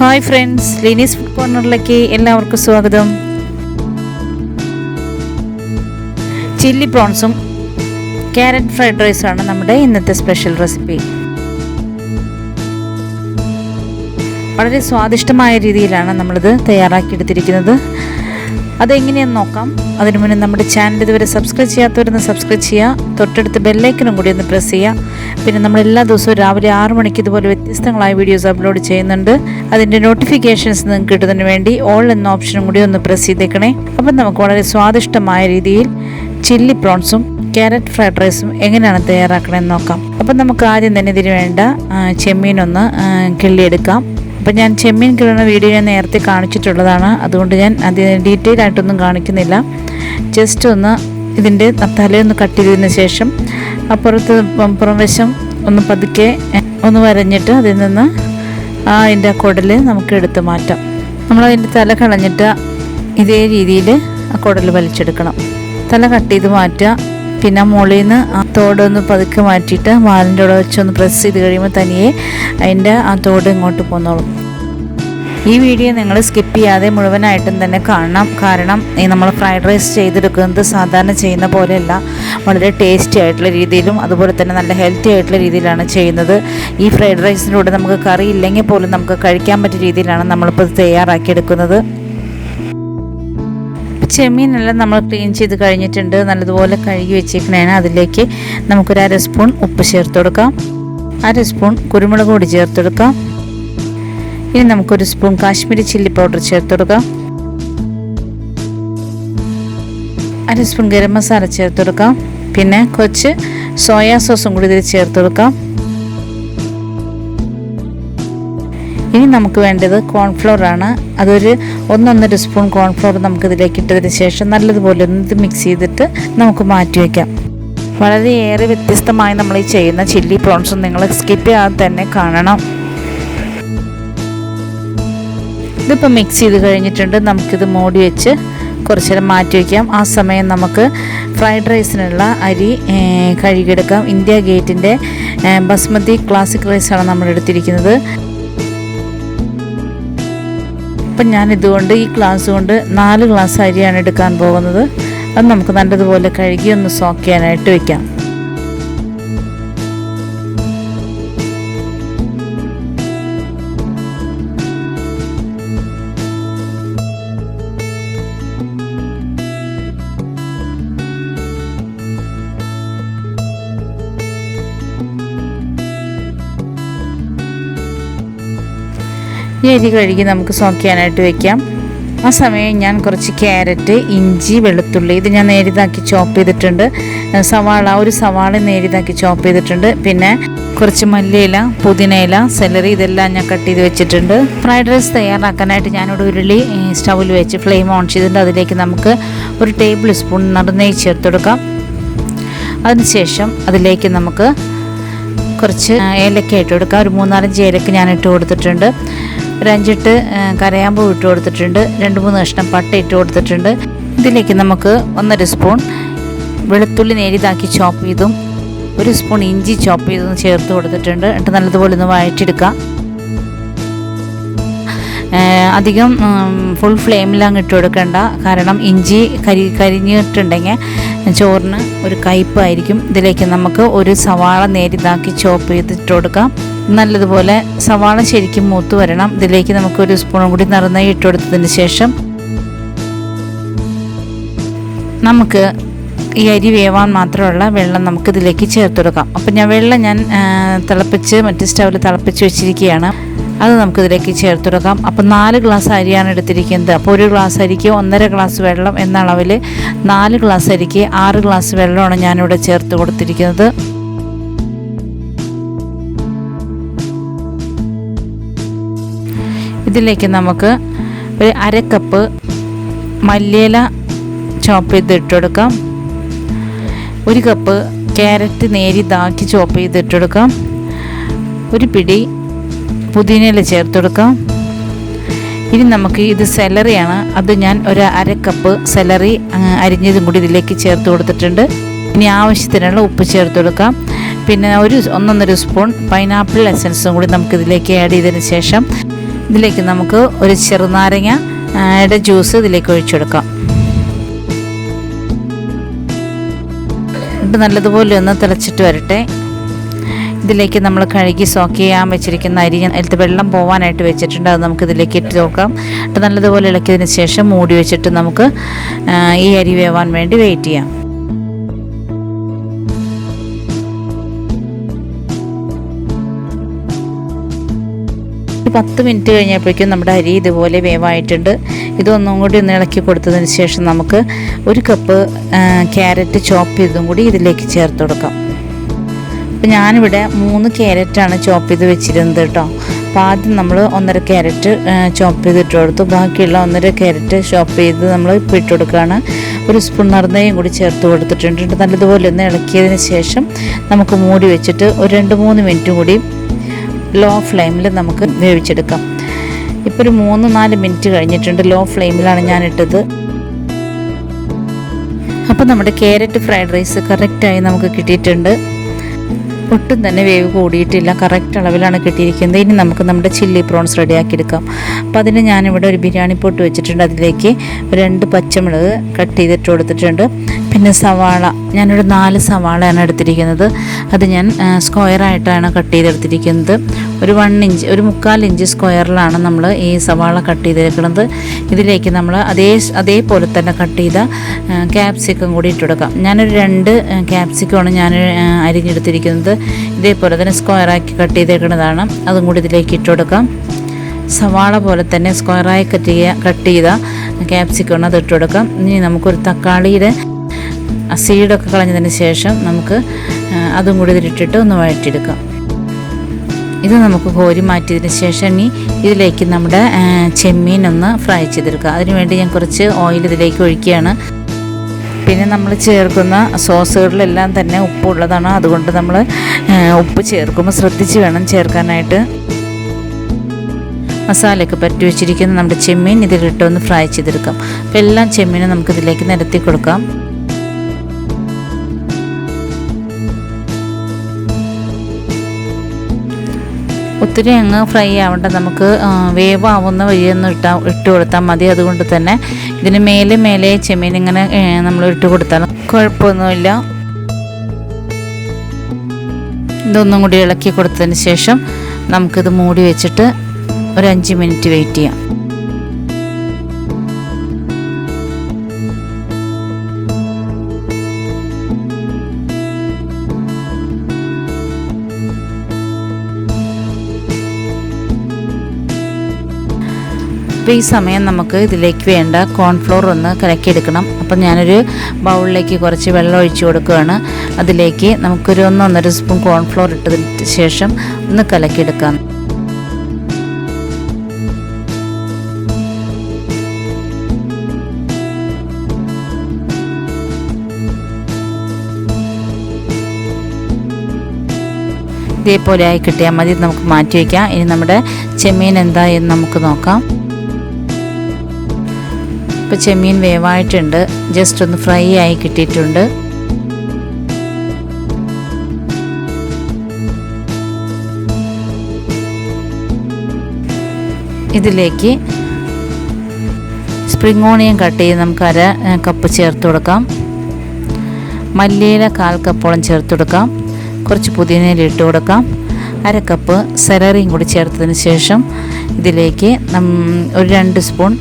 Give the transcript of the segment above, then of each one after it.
Hi friends, ലിനീസ് food കോർണറിലേക്ക് എല്ലാവർക്കും സ്വാഗതം. Chilli പ്രോൺസും carrot fried റൈസാണ് നമ്മുടെ ഇന്നത്തെ സ്പെഷ്യൽ റെസിപ്പി. വളരെ സ്വാദിഷ്ടമായ രീതിയിലാണ് നമ്മളിത് തയ്യാറാക്കിയെടുത്തിരിക്കുന്നത്. അതെങ്ങനെയെന്ന് നോക്കാം. അതിനു മുന്നേ നമ്മുടെ ചാനൽ ഇതുവരെ സബ്സ്ക്രൈബ് ചെയ്യാത്തവരൊന്ന് സബ്സ്ക്രൈബ് ചെയ്യുക. തൊട്ടടുത്ത് ബെല്ലൈക്കനും കൂടി ഒന്ന് പ്രസ് ചെയ്യുക. പിന്നെ നമ്മൾ എല്ലാ ദിവസവും രാവിലെ 6 മണിക്ക് ഇതുപോലെ വ്യത്യസ്തങ്ങളായ വീഡിയോസ് അപ്ലോഡ് ചെയ്യുന്നുണ്ട്. അതിൻ്റെ നോട്ടിഫിക്കേഷൻസ് നിങ്ങൾക്ക് കിട്ടുന്നതിന് വേണ്ടി ഓൾ എന്ന ഓപ്ഷനും കൂടി ഒന്ന് പ്രസ് ചെയ്തേക്കണേ. അപ്പം നമുക്ക് വളരെ സ്വാദിഷ്ടമായ രീതിയിൽ ചില്ലി പ്രോൺസും ക്യാരറ്റ് ഫ്രൈഡ് റൈസും എങ്ങനെയാണ് തയ്യാറാക്കണമെന്ന് നോക്കാം. അപ്പം നമുക്ക് ആദ്യം തന്നെ ഇതിന് വേണ്ട ചെമ്മീനൊന്ന് കിള്ളിയെടുക്കാം. അപ്പം ഞാൻ ചെമ്മീൻ കിള്ളുന്ന വീഡിയോ ഞാൻ നേരത്തെ കാണിച്ചിട്ടുള്ളതാണ്. അതുകൊണ്ട് ഞാൻ അതിന് ഡീറ്റെയിൽ ആയിട്ടൊന്നും കാണിക്കുന്നില്ല. ജസ്റ്റ് ഒന്ന് ഇതിൻ്റെ തലയൊന്ന് കട്ട് ചെയ്തതിന് ശേഷം പുറം വശം ഒന്ന് പതുക്കെ ഒന്ന് വരഞ്ഞിട്ട് അതിൽ നിന്ന് അതിൻ്റെ കുടൽ നമുക്ക് എടുത്ത് മാറ്റാം. നമ്മളതിൻ്റെ തല കളഞ്ഞിട്ട് ഇതേ രീതിയിൽ ആ കുടൽ വലിച്ചെടുക്കണം. തല കട്ട് ചെയ്ത് മാറ്റുക. പിന്നെ മുകളിൽ നിന്ന് ആ തോടൊന്ന് പതുക്കെ മാറ്റിയിട്ട് വാലിൻ്റെ കൂടെ വെച്ചൊന്ന് പ്രസ് ചെയ്ത് കഴിയുമ്പോൾ തനിയെ അതിൻ്റെ ആ തോട് ഇങ്ങോട്ട് പോന്നോളും. ഈ വീഡിയോ നിങ്ങൾ സ്കിപ്പ് ചെയ്യാതെ മുഴുവനായിട്ടും തന്നെ കാണണം. കാരണം നമ്മൾ ഫ്രൈഡ് റൈസ് ചെയ്തെടുക്കുന്നത് സാധാരണ ചെയ്യുന്ന പോലെയല്ല, വളരെ ടേസ്റ്റി ആയിട്ടുള്ള രീതിയിലും അതുപോലെ തന്നെ നല്ല ഹെൽത്തി ആയിട്ടുള്ള രീതിയിലാണ് ചെയ്യുന്നത്. ഈ ഫ്രൈഡ് റൈസിലൂടെ നമുക്ക് കറി ഇല്ലെങ്കിൽ പോലും നമുക്ക് കഴിക്കാൻ പറ്റിയ രീതിയിലാണ് നമ്മളിപ്പോൾ തയ്യാറാക്കിയെടുക്കുന്നത്. ചെമ്മീനെല്ലാം നമ്മൾ ക്ലീൻ ചെയ്ത് കഴിഞ്ഞിട്ടുണ്ട്. നല്ലതുപോലെ കഴുകി വെച്ചേക്കണേന് അതിലേക്ക് നമുക്കൊരു 1/2 സ്പൂൺ ഉപ്പ് ചേർത്ത് കൊടുക്കാം. 1/2 സ്പൂൺ കുരുമുളക് പൊടി ചേർത്ത് കൊടുക്കാം. ഇനി നമുക്കൊരു സ്പൂൺ കാശ്മീരി ചില്ലി പൗഡർ ചേർത്ത് കൊടുക്കാം. 1/2 സ്പൂൺ ഗരം മസാല ചേർത്ത് കൊടുക്കാം. പിന്നെ കുറച്ച് സോയാ സോസും കൂടി ഇതിൽ ചേർത്ത് കൊടുക്കാം. ഇനി നമുക്ക് വേണ്ടത് കോൺഫ്ലോർ ആണ്. അതൊരു 1-1.5 സ്പൂൺ കോൺഫ്ലോർ നമുക്കിതിലേക്ക് ഇട്ടതിന് ശേഷം നല്ലതുപോലെ ഒന്ന് മിക്സ് ചെയ്തിട്ട് നമുക്ക് മാറ്റി വയ്ക്കാം. വളരെയേറെ വ്യത്യസ്തമായി നമ്മൾ ഈ ചെയ്യുന്ന ചില്ലി പ്രോൺസും നിങ്ങൾ സ്കിപ്പ് ചെയ്യാതെ തന്നെ കാണണം. ഇതിപ്പോൾ മിക്സ് ചെയ്ത് കഴിഞ്ഞിട്ടുണ്ട്. നമുക്കിത് മൂടി വെച്ച് കുറച്ച് നേരം മാറ്റി വയ്ക്കാം. ആ സമയം നമുക്ക് ഫ്രൈഡ് റൈസിനുള്ള അരി കഴുകിയെടുക്കാം. ഇന്ത്യ ഗേറ്റിൻ്റെ ബസ്മതി ക്ലാസിക് റൈസാണ് നമ്മൾ എടുത്തിരിക്കുന്നത്. അപ്പം ഞാനിതുകൊണ്ട് ഈ ഗ്ലാസ് കൊണ്ട് 4 ഗ്ലാസ് അരിയാണ് എടുക്കാൻ പോകുന്നത്. അത് നമുക്ക് നല്ലതുപോലെ കഴുകി ഒന്ന് സോക്ക് ചെയ്യാനായിട്ട് വയ്ക്കാം. ഈ അരി കഴുകി നമുക്ക് സോക്ക് ചെയ്യാനായിട്ട് വെക്കാം. ആ സമയം ഞാൻ കുറച്ച് ക്യാരറ്റ്, ഇഞ്ചി, വെളുത്തുള്ളി ഇത് ഞാൻ നേരിതാക്കി ചോപ്പ് ചെയ്തിട്ടുണ്ട്. ഒരു സവാള നേരിതാക്കി ചോപ്പ് ചെയ്തിട്ടുണ്ട്. പിന്നെ കുറച്ച് മല്ലിയില, പുതിനയില, സെലറി ഇതെല്ലാം ഞാൻ കട്ട് ചെയ്ത് വെച്ചിട്ടുണ്ട്. ഫ്രൈഡ് റൈസ് തയ്യാറാക്കാനായിട്ട് ഞാനിവിടെ ഉരുളി സ്റ്റൗവിൽ വെച്ച് ഫ്ലെയിം ഓൺ ചെയ്തിട്ടുണ്ട്. അതിലേക്ക് നമുക്ക് 1 ടേബിൾ സ്പൂൺ നെയ്യ് ചേർത്ത് കൊടുക്കാം. അതിനുശേഷം അതിലേക്ക് നമുക്ക് കുറച്ച് ഏലക്ക ഇട്ട് കൊടുക്കാം. ഒരു 3-4 ഏലക്ക ഞാൻ ഇട്ട് കൊടുത്തിട്ടുണ്ട്. ഒരു 5-8 കരയാമ്പൂ ഇട്ട് കൊടുത്തിട്ടുണ്ട്. 2-3 കഷ്ണം പട്ട ഇട്ട് കൊടുത്തിട്ടുണ്ട്. ഇതിലേക്ക് നമുക്ക് 1.5 സ്പൂൺ വെളുത്തുള്ളി നേരിതാക്കി ചോപ്പ് ചെയ്തും 1 സ്പൂൺ ഇഞ്ചി ചോപ്പ് ചെയ്തും ചേർത്ത് കൊടുത്തിട്ടുണ്ട്. എന്നിട്ട് നല്ലതുപോലെ ഒന്ന് വഴറ്റിയെടുക്കാം. അധികം ഫുൾ ഫ്ലെയിമിലങ്ങ് ഇട്ട് കൊടുക്കണ്ട. കാരണം ഇഞ്ചി കരിഞ്ഞിട്ടുണ്ടെങ്കിൽ ചോറിന് ഒരു കയ്പ്പായിരിക്കും. ഇതിലേക്ക് നമുക്ക് ഒരു സവാള നേരിതാക്കി ചോപ്പ് ചെയ്തിട്ട് കൊടുക്കാം. നല്ലതുപോലെ സവാള ശരിക്കും മൂത്ത് വരണം. ഇതിലേക്ക് നമുക്ക് 1 സ്പൂണും കൂടി നെയ്യ് ഇട്ട് കൊടുത്തതിന് ശേഷം നമുക്ക് ഈ അരി വേവാൻ മാത്രമുള്ള വെള്ളം നമുക്ക് ഇതിലേക്ക് ചേർത്ത് കൊടുക്കാം. അപ്പം വെള്ളം ഞാൻ തിളപ്പിച്ച് മറ്റേ സ്റ്റൗവിൽ തിളപ്പിച്ച് വെച്ചിരിക്കുകയാണ്. അത് നമുക്കിതിലേക്ക് ചേർത്ത് കൊടുക്കാം. അപ്പം 4 ഗ്ലാസ് അരിയാണ് എടുത്തിരിക്കുന്നത്. അപ്പോൾ 1 ഗ്ലാസ് അരിക്ക് 1.5 ഗ്ലാസ് വെള്ളം എന്ന അളവിൽ 4 ഗ്ലാസ് അരിക്ക് 6 ഗ്ലാസ് വെള്ളമാണ് ഞാനിവിടെ ചേർത്ത് കൊടുത്തിരിക്കുന്നത്. ഇതിലേക്ക് നമുക്ക് ഒരു 1/2 കപ്പ് മല്ലിയില ചോപ്പ് ചെയ്ത് ഇട്ട് കൊടുക്കാം. 1 കപ്പ് ക്യാരറ്റ് നേരിതാക്കി ചോപ്പ് ചെയ്ത് ഇട്ട് കൊടുക്കാം. 1 പിടി പുതിനയില ചേർത്ത് കൊടുക്കാം. ഇനി നമുക്ക് ഇത് സെലറിയാണ്. അത് ഞാൻ ഒരു 1/2 കപ്പ് സെലറി അരിഞ്ഞതും കൂടി ഇതിലേക്ക് ചേർത്ത് കൊടുത്തിട്ടുണ്ട്. ഇനി ആവശ്യത്തിനുള്ള ഉപ്പ് ചേർത്ത് കൊടുക്കാം. പിന്നെ 1-1.5 സ്പൂൺ പൈനാപ്പിൾ എസൻസും കൂടി നമുക്കിതിലേക്ക് ആഡ് ചെയ്തതിന് ശേഷം ഇതിലേക്ക് നമുക്ക് ഒരു ചെറുനാരങ്ങയുടെ ജ്യൂസ് ഇതിലേക്ക് ഒഴിച്ചെടുക്കാം. ഇത് നല്ലതുപോലെ ഒന്ന് തിളച്ചിട്ട് വരട്ടെ. ഇതിലേക്ക് നമ്മൾ കഴുകി സോക്ക് ചെയ്യാൻ വെച്ചിരിക്കുന്ന അരി അതിലത്തെ വെള്ളം പോകാനായിട്ട് വെച്ചിട്ടുണ്ട്. അത് നമുക്ക് ഇതിലേക്ക് ഇട്ട് നോക്കാം. എന്നിട്ട് നല്ലതുപോലെ ഇളക്കിയതിന് ശേഷം മൂടി വെച്ചിട്ട് നമുക്ക് ഈ അരി വേവാൻ വേണ്ടി വെയിറ്റ് ചെയ്യാം. ഒരു 10 മിനിറ്റ് കഴിഞ്ഞപ്പോഴേക്കും നമ്മുടെ അരി ഇതുപോലെ വേവായിട്ടുണ്ട്. ഇതൊന്നും കൂടി ഒന്ന് ഇളക്കി കൊടുത്തതിന് ശേഷം നമുക്ക് 1 കപ്പ് ക്യാരറ്റ് ചോപ്പ് ചെയ്തതും കൂടി ഇതിലേക്ക് ചേർത്ത് കൊടുക്കാം. അപ്പോൾ ഞാനിവിടെ 3 ക്യാരറ്റാണ് ചോപ്പ് ചെയ്ത് വെച്ചിരുന്നത് കേട്ടോ. അപ്പോൾ ആദ്യം നമ്മൾ 1.5 ക്യാരറ്റ് ചോപ്പ് ചെയ്തിട്ട് കൊടുത്തു. ബാക്കിയുള്ള 1.5 ക്യാരറ്റ് ചോപ്പ് ചെയ്ത് നമ്മൾ ഇപ്പോൾ ഇട്ട് കൊടുക്കുകയാണ്. 1 സ്പൂൺ നറുനെയ്യും കൂടി ചേർത്ത് കൊടുത്തിട്ടുണ്ട്. നല്ലതുപോലെ ഒന്ന് ഇളക്കിയതിന് ശേഷം നമുക്ക് മൂടി വെച്ചിട്ട് ഒരു 2-3 മിനിറ്റ് കൂടി ലോ ഫ്ലെയിമിൽ നമുക്ക് വേവിച്ചെടുക്കാം. ഇപ്പോൾ ഒരു 3-4 മിനിറ്റ് കഴിഞ്ഞിട്ടുണ്ട്. ലോ ഫ്ലെയിമിലാണ് ഞാനിട്ടത്. അപ്പോൾ നമ്മുടെ ക്യാരറ്റ് ഫ്രൈഡ് റൈസ് കറക്റ്റായി നമുക്ക് കിട്ടിയിട്ടുണ്ട്. ഒട്ടും തന്നെ വേവ് കൂടിയിട്ടില്ല, കറക്റ്റ് അളവിലാണ് കിട്ടിയിരിക്കുന്നത്. ഇനി നമുക്ക് നമ്മുടെ ചില്ലി പ്രോൺസ് റെഡിയാക്കിയെടുക്കാം. അപ്പോൾ അതിന് ഞാനിവിടെ ഒരു ബിരിയാണി പോട്ട് വെച്ചിട്ടുണ്ട്. അതിലേക്ക് 2 പച്ചമുളക് കട്ട് ചെയ്തിട്ട് കൊടുത്തിട്ടുണ്ട്. പിന്നെ സവാള, ഞാനൊരു 4 സവാളയാണ് എടുത്തിരിക്കുന്നത്. അത് ഞാൻ സ്ക്വയറായിട്ടാണ് കട്ട് ചെയ്തെടുത്തിരിക്കുന്നത്. ഒരു 1 ഇഞ്ച്, ഒരു 1/4 ഇഞ്ച് സ്ക്വയറിലാണ് നമ്മൾ ഈ സവാള കട്ട് ചെയ്തെടുക്കുന്നത്. ഇതിലേക്ക് നമ്മൾ അതേപോലെ തന്നെ കട്ട് ചെയ്ത ക്യാപ്സിക്കം കൂടി ഇട്ട് കൊടുക്കാം. ഞാനൊരു 2 ക്യാപ്സിക്കമാണ് ഞാൻ അരിഞ്ഞെടുത്തിരിക്കുന്നത്. ഇതേപോലെ തന്നെ സ്ക്വയറാക്കി കട്ട് ചെയ്തേക്കുന്നതാണ്. അതും കൂടി ഇതിലേക്ക് ഇട്ട് കൊടുക്കാം. സവാള പോലെ തന്നെ സ്ക്വയറായി കട്ട് ചെയ്ത ക്യാപ്സിക്കം അത് ഇട്ട് കൊടുക്കാം. ഇനി നമുക്കൊരു തക്കാളിയുടെ സീഡൊക്കെ കളഞ്ഞതിന് ശേഷം നമുക്ക് അതും കൂടി ഇതിലിട്ടിട്ട് ഒന്ന് വഴറ്റിയെടുക്കാം. ഇത് നമുക്ക് കോരി മാറ്റിയതിന് ശേഷം ഇനി ഇതിലേക്ക് നമ്മുടെ ചെമ്മീൻ ഒന്ന് ഫ്രൈ ചെയ്തെടുക്കുക. അതിനുവേണ്ടി ഞാൻ കുറച്ച് ഓയിൽ ഇതിലേക്ക് ഒഴിക്കുകയാണ്. പിന്നെ നമ്മൾ ചേർക്കുന്ന സോസുകളിലെല്ലാം തന്നെ ഉപ്പുള്ളതാണ്. അതുകൊണ്ട് നമ്മൾ ഉപ്പ് ചേർക്കുമ്പോൾ ശ്രദ്ധിച്ച് വേണം ചേർക്കാനായിട്ട്. മസാലയൊക്കെ പറ്റി വെച്ചിരിക്കുന്ന നമ്മുടെ ചെമ്മീൻ ഇതിലിട്ടൊന്ന് ഫ്രൈ ചെയ്തെടുക്കാം. അപ്പോൾ എല്ലാം ചെമ്മീനും നമുക്കിതിലേക്ക് നിരത്തി കൊടുക്കാം. ഒത്തിരി അങ്ങ് ഫ്രൈ ആവേണ്ട, നമുക്ക് വേവാവുന്ന വഴിയൊന്നും ഇട്ട് കൊടുത്താൽ മതി. അതുകൊണ്ട് തന്നെ ഇതിന് മേലെ ചെമ്മീൻ ഇങ്ങനെ നമ്മൾ ഇട്ട് കൊടുത്താലും കുഴപ്പമൊന്നുമില്ല. ഇതൊന്നും കൂടി ഇളക്കി കൊടുത്തതിന് ശേഷം നമുക്കിത് മൂടി വെച്ചിട്ട് ഒരു 5 മിനിറ്റ് വെയിറ്റ് ചെയ്യാം. അപ്പോൾ ഈ സമയം നമുക്ക് ഇതിലേക്ക് വേണ്ട കോൺഫ്ലോർ ഒന്ന് കലക്കിയെടുക്കണം. അപ്പം ഞാനൊരു ബൗളിലേക്ക് കുറച്ച് വെള്ളം ഒഴിച്ച് കൊടുക്കുകയാണ്. അതിലേക്ക് നമുക്കൊരു 1-1.5 സ്പൂൺ കോൺഫ്ലോർ ഇട്ടതിന് ശേഷം ഒന്ന് കലക്കിയെടുക്കാം. ഇതേപോലെ ആയി കിട്ടിയാൽ മതി. നമുക്ക് മാറ്റി വയ്ക്കാം. ഇനി നമ്മുടെ ചെമ്മീൻ എന്തായെന്ന് നമുക്ക് നോക്കാം. ഇപ്പോൾ ചെമ്മീൻ വേവായിട്ടുണ്ട്. ജസ്റ്റ് ഒന്ന് ഫ്രൈ ആയി കിട്ടിയിട്ടുണ്ട്. ഇതിലേക്ക് സ്പ്രിംഗ് ഓണിയൻ കട്ട് ചെയ്ത് നമുക്ക് 1/2 കപ്പ് ചേർത്ത് കൊടുക്കാം. മല്ലിയില 1/4 കപ്പോളം ചേർത്ത് കൊടുക്കാം. കുറച്ച് പുതിനയില ഇട്ട് കൊടുക്കാം. 1/2 കപ്പ് സെലറിയും കൂടി ചേർത്തതിന് ശേഷം ഇതിലേക്ക് ഒരു 2 സ്പൂൺ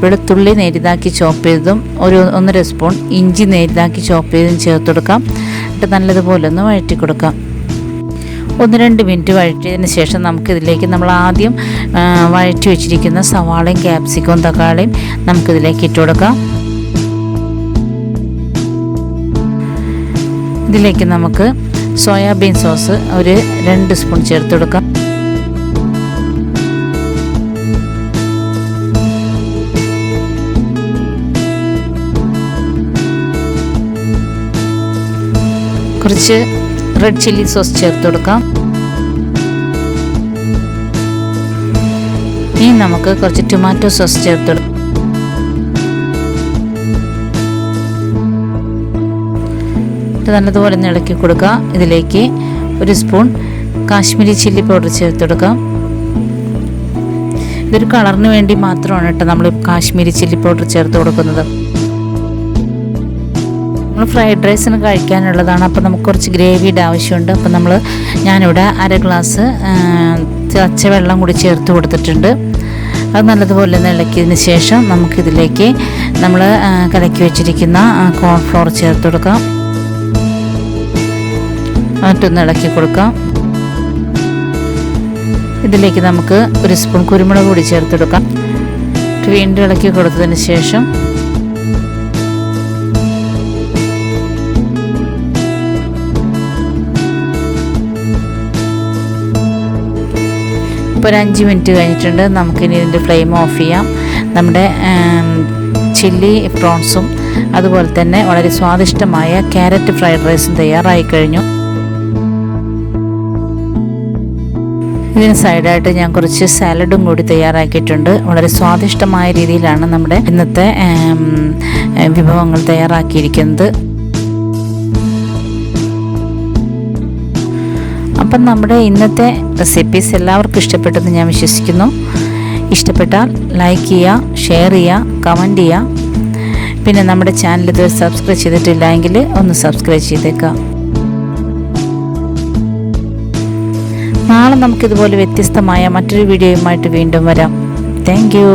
വെളുത്തുള്ളി നേരിതാക്കി ചോപ്പ് ചെയ്തതും ഒരു 1.5 സ്പൂൺ ഇഞ്ചി നേരിതാക്കി ചോപ്പ് ചെയ്തതും ചേർത്ത് കൊടുക്കാം. എന്നിട്ട് നല്ലതുപോലെ ഒന്ന് വഴറ്റി കൊടുക്കാം. 1-2 മിനിറ്റ് വഴറ്റിയതിന് ശേഷം നമുക്കിതിലേക്ക് നമ്മൾ ആദ്യം വഴറ്റി വെച്ചിരിക്കുന്ന സവാളയും ക്യാപ്സിക്കവും തക്കാളിയും നമുക്കിതിലേക്ക് ഇട്ട് കൊടുക്കാം. ഇതിലേക്ക് നമുക്ക് സോയാബീൻ സോസ് ഒരു 2 സ്പൂൺ ചേർത്ത് കൊടുക്കാം. കുറച്ച് റെഡ് ചില്ലി സോസ് ചേർത്ത് കൊടുക്കാം. ഇനി നമുക്ക് കുറച്ച് ടൊമാറ്റോ സോസ് ചേർത്ത് കൊടുക്കാം. നല്ലതുപോലെ ഇളക്കി കൊടുക്കുക. ഇതിലേക്ക് 1 സ്പൂൺ കാശ്മീരി ചില്ലി പൗഡർ ചേർത്ത് കൊടുക്കാം. ഇതൊരു കളറിന് വേണ്ടി മാത്രമാണ് കേട്ടോ നമ്മൾ കാശ്മീരി ചില്ലി പൗഡർ ചേർത്ത് കൊടുക്കുന്നത്. നമ്മൾ ഫ്രൈഡ് റൈസിന് കഴിക്കാനുള്ളതാണ്. അപ്പോൾ നമുക്ക് കുറച്ച് ഗ്രേവിയുടെ ആവശ്യമുണ്ട്. അപ്പോൾ ഞാനിവിടെ 1/2 ഗ്ലാസ് തിളച്ച വെള്ളം കൂടി ചേർത്ത് കൊടുത്തിട്ടുണ്ട്. അത് നല്ലതുപോലെ ഒന്ന് ഇളക്കിയതിന് ശേഷം നമുക്കിതിലേക്ക് നമ്മൾ കലക്കി വെച്ചിരിക്കുന്ന കോൺഫ്ലോർ ചേർത്ത് കൊടുക്കാം. എന്നിട്ടൊന്ന് ഇളക്കി കൊടുക്കാം. ഇതിലേക്ക് നമുക്ക് 1 സ്പൂൺ കുരുമുളക് കൂടി ചേർത്തെടുക്കാം. വീണ്ടും ഇളക്കി കൊടുത്തതിന് ശേഷം ഇപ്പോൾ 5 മിനിറ്റ് കഴിഞ്ഞിട്ടുണ്ട്. നമുക്കിനി ഇതിൻ്റെ ഫ്ലെയിം ഓഫ് ചെയ്യാം. നമ്മുടെ ചില്ലി പ്രോൺസും അതുപോലെ തന്നെ വളരെ സ്വാദിഷ്ടമായ ക്യാരറ്റ് ഫ്രൈഡ് റൈസും തയ്യാറായി കഴിഞ്ഞു. ഇതിന് സൈഡായിട്ട് ഞാൻ കുറച്ച് സാലഡും കൂടി തയ്യാറാക്കിയിട്ടുണ്ട്. വളരെ സ്വാദിഷ്ടമായ രീതിയിലാണ് നമ്മുടെ ഇന്നത്തെ വിഭവങ്ങൾ തയ്യാറാക്കിയിരിക്കുന്നത്. അപ്പം നമ്മുടെ ഇന്നത്തെ റെസിപ്പീസ് എല്ലാവർക്കും ഇഷ്ടപ്പെട്ടെന്ന് ഞാൻ വിശ്വസിക്കുന്നു. ഇഷ്ടപ്പെട്ടാൽ ലൈക്ക് ചെയ്യുക, ഷെയർ ചെയ്യുക, കമൻറ്റ് ചെയ്യുക. പിന്നെ നമ്മുടെ ചാനൽ ഇതുവരെ സബ്സ്ക്രൈബ് ചെയ്തിട്ടില്ല എങ്കിൽ ഒന്ന് സബ്സ്ക്രൈബ് ചെയ്തേക്കുക. നാളെ നമുക്കിതുപോലെ വ്യത്യസ്തമായ മറ്റൊരു വീഡിയോയുമായിട്ട് വീണ്ടും വരാം. Thank you.